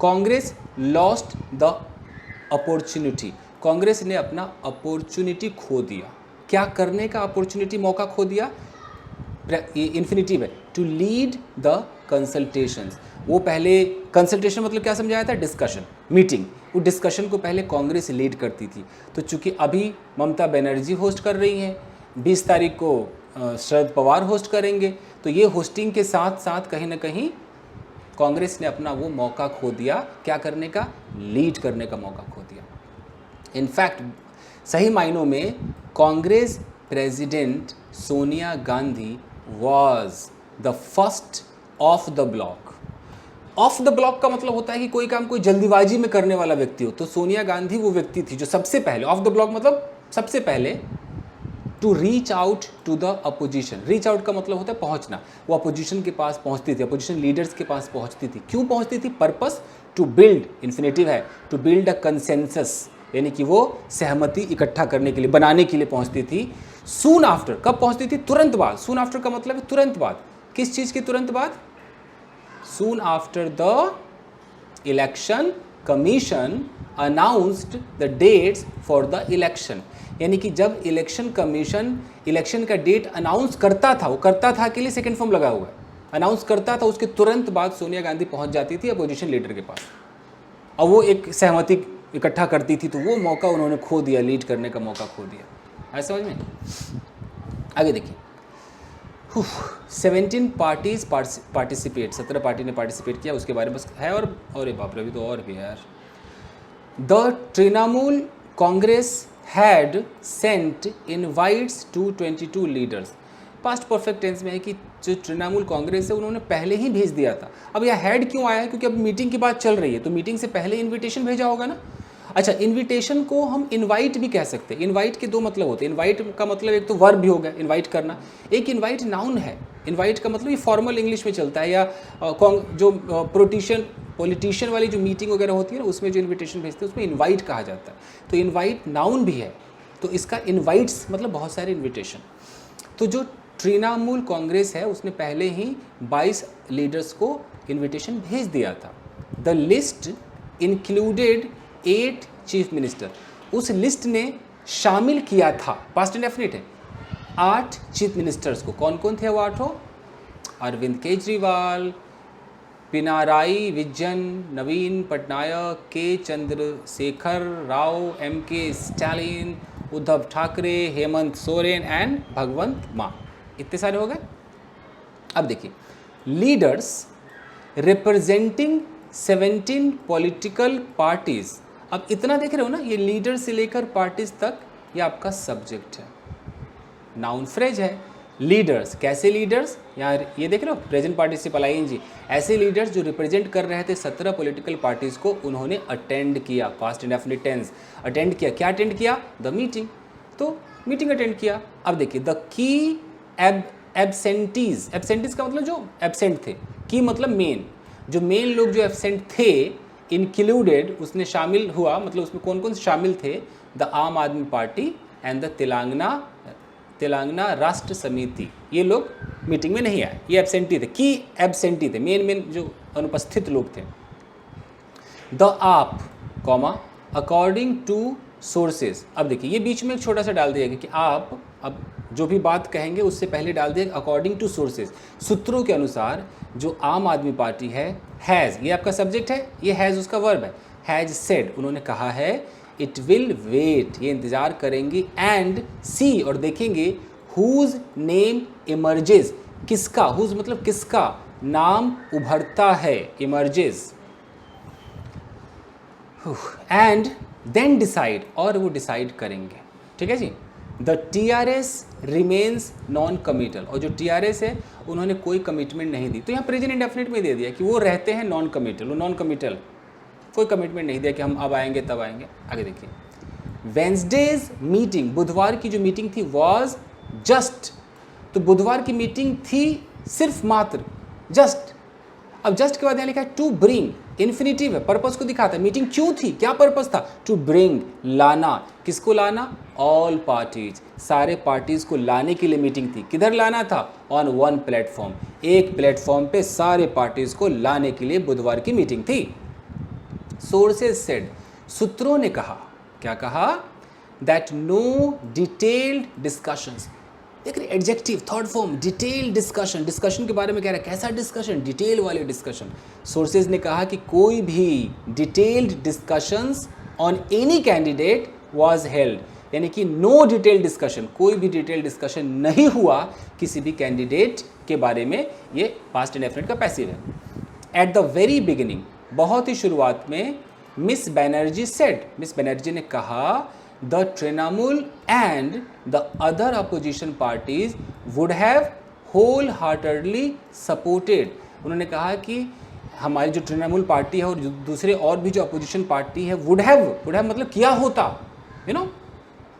Congress lost the opportunity, Congress ने अपना अपॉर्चुनिटी खो दिया। क्या करने का अपॉर्चुनिटी, मौका खो दिया, ये इन्फिनिटिव है, टू लीड द कंसल्टेशंस। वो पहले कंसल्टेशन मतलब क्या समझाया था, डिस्कशन, मीटिंग, वो डिस्कशन को पहले कांग्रेस लीड करती थी। तो चूंकि अभी ममता बनर्जी होस्ट कर रही हैं, 20 तारीख को शरद पवार होस्ट करेंगे, तो ये होस्टिंग के साथ साथ कहीं ना कहीं कांग्रेस ने अपना वो मौका खो दिया, क्या करने का, लीड करने का मौका खो दिया। इनफैक्ट सही मायनों में Congress president Sonia Gandhi was the first of the block. Of the block का मतलब होता है कि कोई काम कोई जल्दीबाजी में करने वाला व्यक्ति हो, तो सोनिया गांधी वो व्यक्ति थी जो सबसे पहले, ऑफ द ब्लॉक मतलब सबसे पहले, to reach out to the opposition. Reach out का मतलब होता है पहुंचना, वो अपोजिशन के पास पहुंचती थी, अपोजिशन लीडर्स के पास पहुंचती थी। क्यों पहुंचती थी, पर्पस टू बिल्ड, इन्फिनेटिव है, टू बिल्ड अ कंसेंसस, यानी कि वो सहमति इकट्ठा करने के लिए, बनाने के लिए पहुंचती थी। सून आफ्टर, कब पहुंचती थी, तुरंत बाद। सून आफ्टर का मतलब है तुरंत बाद, किस चीज़ के तुरंत बाद, soon after the election commission announced the dates for the election, यानी कि जब इलेक्शन कमीशन इलेक्शन का डेट अनाउंस करता था, वो करता था के लिए सेकेंड फॉर्म लगा हुआ है, अनाउंस करता था, उसके तुरंत बाद सोनिया गांधी पहुंच जाती थी अपोजिशन लीडर के पास और वो एक सहमति इकट्ठा करती थी, तो वो मौका उन्होंने खो दिया, लीड करने का मौका खो दिया। ऐसा समझ में? आगे देखिए, 17 पार्टीज पार्टिसिपेट, 17 पार्टी ने पार्टिसिपेट किया, उसके बारे में बस है। और ये बाप रे, अभी तो और भी है यार। The Trinamool Congress had sent invites to 22 leaders. Past perfect tense में है कि जो तृणमूल कांग्रेस है उन्होंने पहले ही भेज दिया था। अब यह हैड क्यों आया है? क्योंकि अब मीटिंग की बात चल रही है, तो मीटिंग से पहले इन्विटेशन भेजा होगा ना। अच्छा, इन्विटेशन को हम इनवाइट भी कह सकते हैं। इनवाइट के दो मतलब होते हैं। इनवाइट का मतलब एक तो वर्ब भी हो गया, इनवाइट करना, एक इनवाइट नाउन है। इनवाइट का मतलब ये फॉर्मल इंग्लिश में चलता है, या जो पॉलिटिशियन वाली जो मीटिंग वगैरह होती है ना, उसमें जो इन्विटेशन भेजते हैं उसमें इनवाइट कहा जाता है। तो इनवाइट नाउन भी है, तो इसका इनवाइट्स मतलब बहुत सारे इन्विटेशन। तो जो तृणमूल कांग्रेस है उसने पहले ही 22 लीडर्स को इन्विटेशन भेज दिया था। The list included 8 chief minister. उस लिस्ट ने शामिल किया था, पास्ट इंडेफिनिट है, 8 चीफ मिनिस्टर्स को। कौन कौन थे वो 8? अरविंद केजरीवाल, पिनाराई विजयन, नवीन पटनायक, के चंद्रशेखर राव, के स्टालिन, उद्धव ठाकरे, हेमंत सोरेन एंड भगवंत मान। इतने सारे हो गए। अब देखिए, लीडर्स रिप्रेजेंटिंग 17 पॉलिटिकल पार्टीज। अब इतना देख रहे हो ना, ये लीडर से लेकर पार्टीज तक ये आपका सब्जेक्ट है, नाउन फ्रेज है। लीडर्स, कैसे लीडर्स? यहाँ ये देख रहे हो, प्रेजेंट पार्टिसिपल आईएनजी। ऐसे लीडर्स जो रिप्रेजेंट कर रहे थे 17 पॉलिटिकल पार्टीज को, उन्होंने अटेंड किया, पास्ट इंडेफिनिट टेंस, अटेंड किया। क्या अटेंड किया? The meeting. तो मीटिंग अटेंड किया। अब देखिए, द की एब्सेंटीज। एब्सेंटीज का मतलब जो एब्सेंट थे, की मतलब मेन, जो मेन लोग जो एब्सेंट थे, इंक्लूडेड उसने शामिल हुआ, मतलब उसमें कौन कौन शामिल थे? द आम आदमी पार्टी एंड द तेलंगाना राष्ट्र समिति। ये लोग मीटिंग में नहीं आए, ये एब्सेंटी थे, की एब्सेंटी थे, मेन जो अनुपस्थित लोग थे। द आप कॉमा अकॉर्डिंग टू सोर्सेज। अब देखिए, ये बीच में एक छोटा सा डाल दिया गया कि आप अब जो भी बात कहेंगे उससे पहले डाल दिया अकॉर्डिंग टू सोर्सेज, सूत्रों के अनुसार जो आम आदमी पार्टी है, हैज़, ये आपका सब्जेक्ट है, ये हैज़ उसका वर्ब है, हैज़ सेड, उन्होंने कहा है, इट विल वेट, ये इंतजार करेंगी, एंड सी, और देखेंगे, हुज नेम इमर्जेस, किसका, हुज मतलब किसका नाम उभरता है, इमर्जेस, एंड देन डिसाइड, और वो डिसाइड करेंगे। ठीक है जी। The TRS remains non committal, और जो TRS है उन्होंने कोई कमिटमेंट नहीं दी। तो यहाँ प्रेजेंट इंडेफिनिट में दे दिया कि वो रहते हैं नॉन कमिटल, वो नॉन कमिटल, कोई कमिटमेंट नहीं दिया कि हम अब आएंगे तब आएंगे। आगे देखिए, वेंसडेज मीटिंग, बुधवार की जो मीटिंग थी, वॉज जस्ट, तो बुधवार की मीटिंग थी सिर्फ मात्र, जस्ट। अब जस्ट के बाद यहाँ लिखा है टू ब्रिंग, इन्फिनिटिव है, पर्पस को दिखाता है। मीटिंग क्यों थी, क्या पर्पस था? टू ब्रिंग, लाना, किसको लाना? ऑल पार्टीज, सारे पार्टीज को लाने के लिए मीटिंग थी। किधर लाना था? ऑन वन प्लेटफॉर्म, एक प्लेटफॉर्म पे सारे पार्टीज को लाने के लिए बुधवार की मीटिंग थी। सोर्सेज सेड, सूत्रों ने कहा, क्या कहा? दैट नो डिटेल्ड डिस्कशंस, देख रहे adjective, third form, detail discussion, discussion के बारे में कह रहा है, कैसा डिस्कशन? डिटेल वाले डिस्कशन। सोर्सेज ने कहा कि कोई भी detailed discussions on any candidate was held, यानी कि नो डिटेल डिस्कशन, कोई भी डिटेल डिस्कशन नहीं हुआ किसी भी कैंडिडेट के बारे में। ये पास्ट इंडेफिनिट का पैसिव है। एट द वेरी बिगिनिंग, बहुत ही शुरुआत में, miss Banerjee said, miss Banerjee ने कहा, the Trinamool and the other opposition parties would have whole heartedly supported. उन्होंने कहा कि हमारी जो तृणमूल पार्टी है और दूसरे और भी जो अपोजिशन पार्टी है, वुड हैव मतलब किया होता, you know,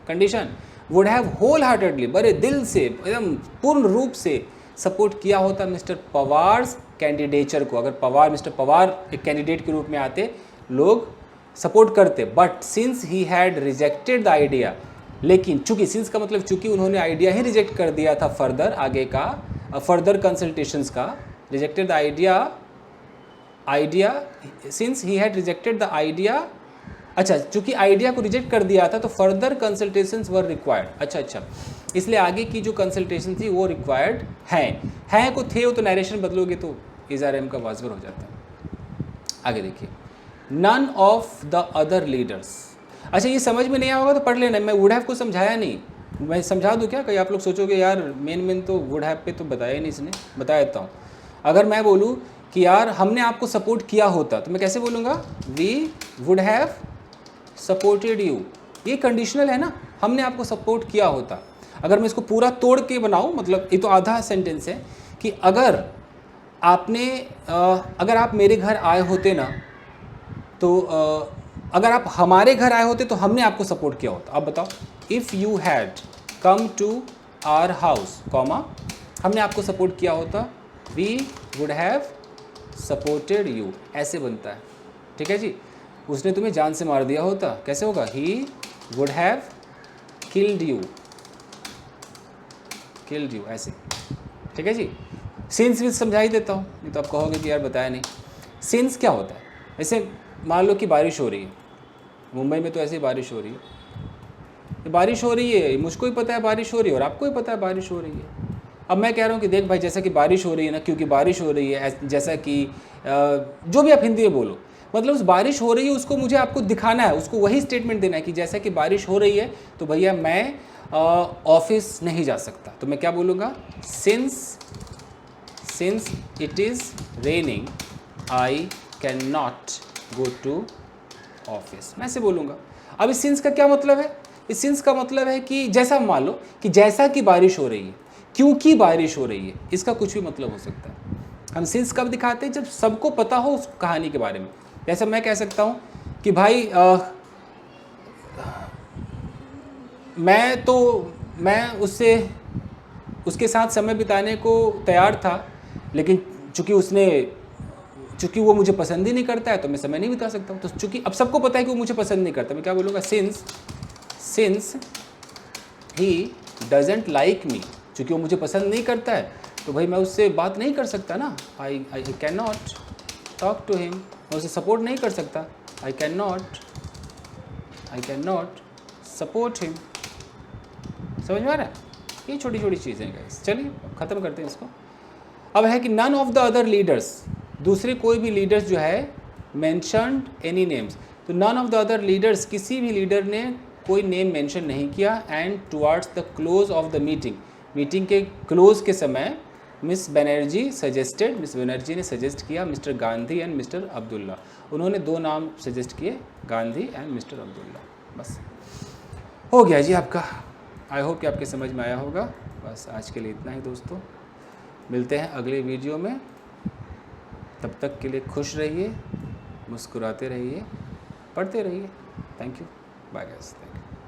condition, would have whole heartedly, बड़े दिल से, एकदम पूर्ण रूप से सपोर्ट किया होता मिस्टर पवार्स कैंडिडेचर को। अगर पवार, मिस्टर पवार एक कैंडिडेट के रूप में आते, लोग सपोर्ट करते। But since he had rejected the idea, लेकिन चूंकि, सिंस का मतलब चूंकि उन्होंने आइडिया ही रिजेक्ट कर दिया था, फर्दर आगे का, फर्दर कंसल्टेशंस का, rejected the idea idea, since he had rejected the idea, अच्छा चूंकि आइडिया को रिजेक्ट कर दिया था तो फर्दर कंसल्टेशंस वर रिक्वायर्ड, अच्छा इसलिए आगे की जो कंसल्टेशन थी वो रिक्वायर्ड हैं को थे, वो तो नरेशन बदलोगे तो इज आर एम का वाजवर हो जाता है। आगे देखिए, none of the other leaders, अच्छा ये समझ में नहीं आया होगा तो पढ़ लेना, मैं वुड हैव को समझाया नहीं, मैं समझा दूँ क्या, कहीं आप लोग सोचोगे यार मेन तो वुड हैव पे तो बताया नहीं इसने, बता देता हूँ। अगर मैं बोलूँ कि यार हमने आपको सपोर्ट किया होता तो मैं कैसे बोलूँगा, we would have supported you, ये कंडीशनल है ना, हमने आपको सपोर्ट किया होता। अगर मैं इसको पूरा तोड़ के बनाऊँ, मतलब ये तो आधा सेंटेंस है कि अगर आपने अगर आप मेरे घर आए होते ना तो अगर आप हमारे घर आए होते तो हमने आपको सपोर्ट किया होता। अब बताओ, if you had come to our house comma, हमने आपको सपोर्ट किया होता, we would have supported you, ऐसे बनता है। ठीक है जी, उसने तुम्हें जान से मार दिया होता, कैसे होगा, he would have killed you, ऐसे। ठीक है जी, सिंस भी समझा ही देता हूँ, नहीं तो आप कहोगे कि यार बताया नहीं। सिंस क्या होता है, ऐसे मान लो कि बारिश हो रही है, मुंबई में तो ऐसे ही बारिश हो रही है, बारिश हो रही है, मुझको ही पता है बारिश हो रही है और आपको ही पता है बारिश हो रही है। अब मैं कह रहा हूँ कि देख भाई, जैसा कि बारिश हो रही है ना, क्योंकि बारिश हो रही है, जैसा कि जो भी आप हिंदी में बोलो, मतलब उस बारिश हो रही है उसको मुझे आपको दिखाना है, उसको वही स्टेटमेंट देना है कि जैसा कि बारिश हो रही है तो भैया मैं ऑफिस नहीं जा सकता, तो मैं क्या बोलूँगा, since it is raining I can not go to office, मैं ऐसे बोलूँगा। अब इस सिंस का क्या मतलब है, इस सिंस का मतलब है कि जैसा मान लो कि जैसा कि बारिश हो रही है, क्योंकि बारिश हो रही है, इसका कुछ भी मतलब हो सकता है। हम सिंस कब दिखाते हैं, जब सबको पता हो उस कहानी के बारे में। जैसे मैं कह सकता हूँ कि भाई मैं उसके साथ समय बिताने को तैयार था, लेकिन चूँकि वो मुझे पसंद ही नहीं करता है तो मैं समय नहीं बिता सकता हूँ। तो चूँकि अब सबको पता है कि वो मुझे पसंद नहीं करता, मैं क्या बोलूँगा, since he doesn't like me, चूँकि वो मुझे पसंद नहीं करता है तो भाई मैं उससे बात नहीं कर सकता ना, I can not talk to him, मैं उसे सपोर्ट नहीं कर सकता, I can not support him. समझ में आ रहा है, ये छोटी छोटी चीज़ें गाइस। चलिए ख़त्म करते हैं इसको। अब है कि none of the other leaders, दूसरे कोई भी लीडर्स जो है, मेंशन्ड एनी नेम्स, तो none of the other leaders, किसी भी लीडर ने कोई नेम मेंशन नहीं किया। And towards the close of the meeting के क्लोज के समय मिस बनर्जी ने सजेस्ट किया mister Gandhi and mister Abdullah, उन्होंने दो नाम सजेस्ट किए, गांधी एंड मिस्टर अब्दुल्ला। बस हो गया जी आपका, आई होप कि आपके समझ में आया होगा। बस आज के लिए इतना ही दोस्तों, मिलते हैं अगले वीडियो में, तब तक के लिए खुश रहिए, मुस्कुराते रहिए, पढ़ते रहिए। Thank you, bye guys, thank you.